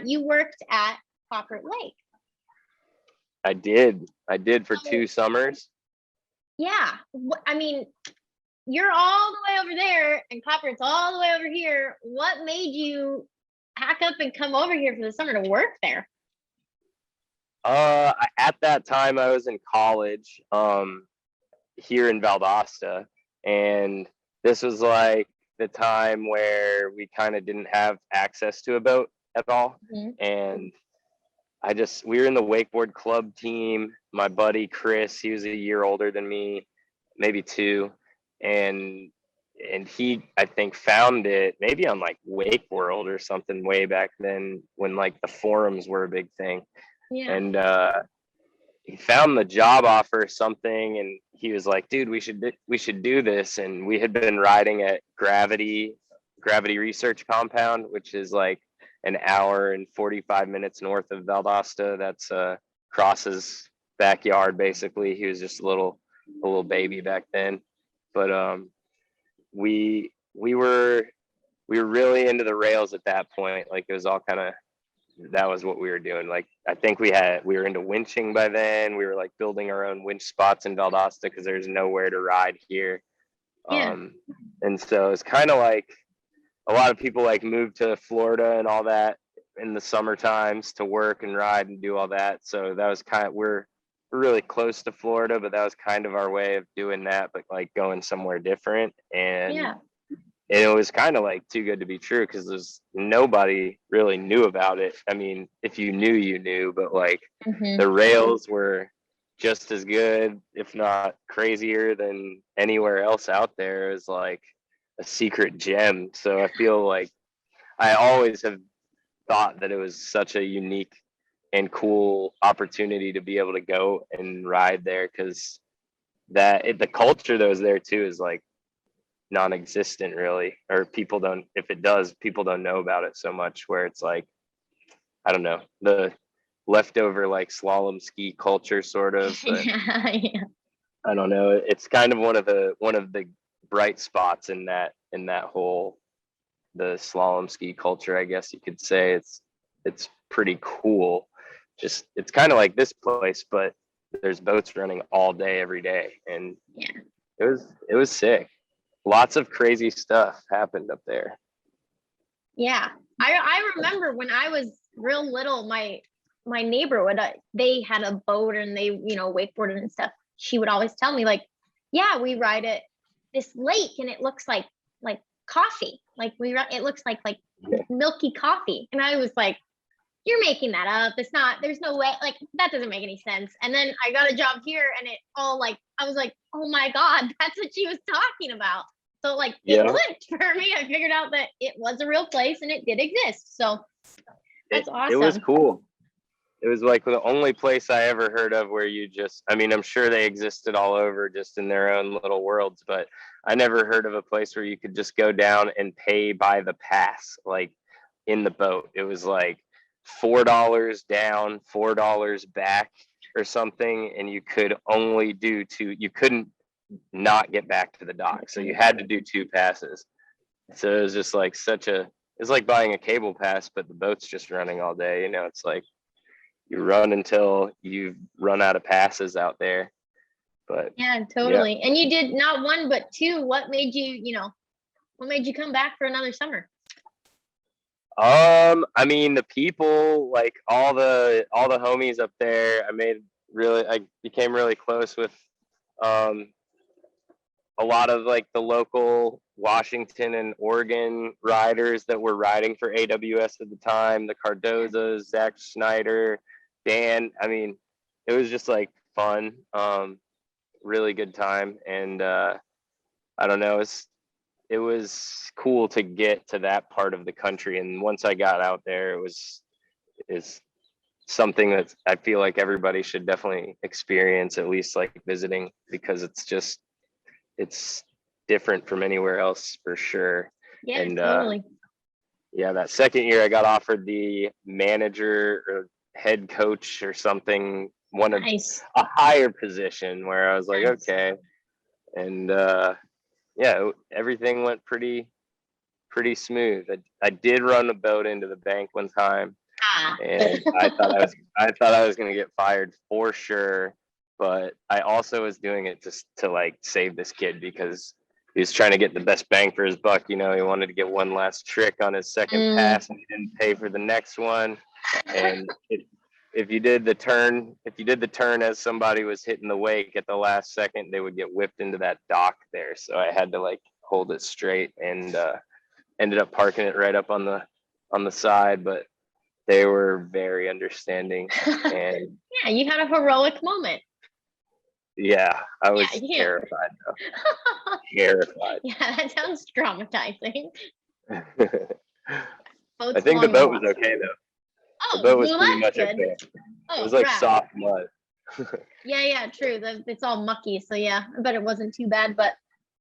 you worked at Koppert Lake. I did for 2 summers. Yeah, I mean, you're all the way over there and Koppert's all the way over here. What made you pack up and come over here for the summer to work there? At that time I was in college, here in Valdosta, and this was like the time where we kind of didn't have access to a boat at all. And we were in the wakeboard club team. My buddy Chris, he was a year older than me, maybe 2, and he, I think, found it maybe on like Wake World or something way back then when like the forums were a big thing. And he found the job offer or something, and he was like, dude, we should do this. And we had been riding at Gravity Research Compound, which is like an hour and 45 minutes north of Valdosta. That's Cross's backyard, basically. He was just a little baby back then. But we were really into the rails at that point. Like, it was all kind of, that was what we were doing. Like, I think we were into winching by then. We were like building our own winch spots in Valdosta because there's nowhere to ride here. And so it's kind of like a lot of people like move to Florida and all that in the summer times to work and ride and do all that. So that was kind of, we're really close to Florida, but that was kind of our way of doing that, but like going somewhere different. And it was kind of like too good to be true because nobody really knew about it. I mean, if you knew, you knew, but like the rails were just as good, if not crazier than anywhere else out there. Is like a secret gem. So I feel like I always have thought that it was such a unique and cool opportunity to be able to go and ride there, because the culture that was there too is like non-existent really, or people don't know about it so much, where it's like, I don't know, the leftover like slalom ski culture sort of. I don't know, it's kind of one of the bright spots in that whole, the slalom ski culture, I guess you could say. It's pretty cool. Just, it's kind of like this place, but there's boats running all day every day, and it was sick. Lots of crazy stuff happened up there. I remember when I was real little, my neighbor they had a boat and they, wakeboarded and stuff. She would always tell me like, we ride at this lake and it looks like coffee. Like it looks like milky coffee. And I was like, you're making that up. It's not, there's no way, like, that doesn't make any sense. And then I got a job here and it all like, I was like, oh my God, that's what she was talking about. So like, it clicked for me. I figured out that it was a real place and it did exist. So that's awesome. It was cool. It was like the only place I ever heard of where you just, I mean, I'm sure they existed all over just in their own little worlds, but I never heard of a place where you could just go down and pay by the pass, like in the boat. It was like $4 down, $4 back or something. And you could only do 2, you couldn't not get back to the dock. So you had to do 2 passes. So it was just like it's like buying a cable pass, but the boat's just running all day. It's like, you run until you run out of passes out there. But totally. And you did not 1 but 2. What made you come back for another summer? I mean, the people, like all the homies up there, I became really close with a lot of like the local Washington and Oregon riders that were riding for AWS at the time, the Cardozas, Zach Schneider, Dan. I mean, it was just like fun, really good time. And I don't know, it was cool to get to that part of the country. And once I got out there, it's something that I feel like everybody should definitely experience, at least like visiting, because it's different from anywhere else for sure. Totally. That second year I got offered the manager or head coach or something, a higher position, where I was like, okay. And everything went pretty smooth. I did run a boat into the bank one time. Ah. and I thought I was gonna get fired for sure. But I also was doing it just to like save this kid because he was trying to get the best bang for his buck. He wanted to get one last trick on his second pass, and he didn't pay for the next one. And if you did the turn as somebody was hitting the wake at the last second, they would get whipped into that dock there. So I had to like hold it straight, and ended up parking it right up on the side. But they were very understanding, and Yeah, you had a heroic moment. yeah, I was Yeah. terrified though. Terrified. Yeah, that sounds traumatizing. I Boat's think the long boat was enough. okay though. The Oh, boat was well, pretty much that's good. okay. It Oh, was like rad. soft mud. Yeah, true. It's all mucky, so yeah, I bet it wasn't too bad. But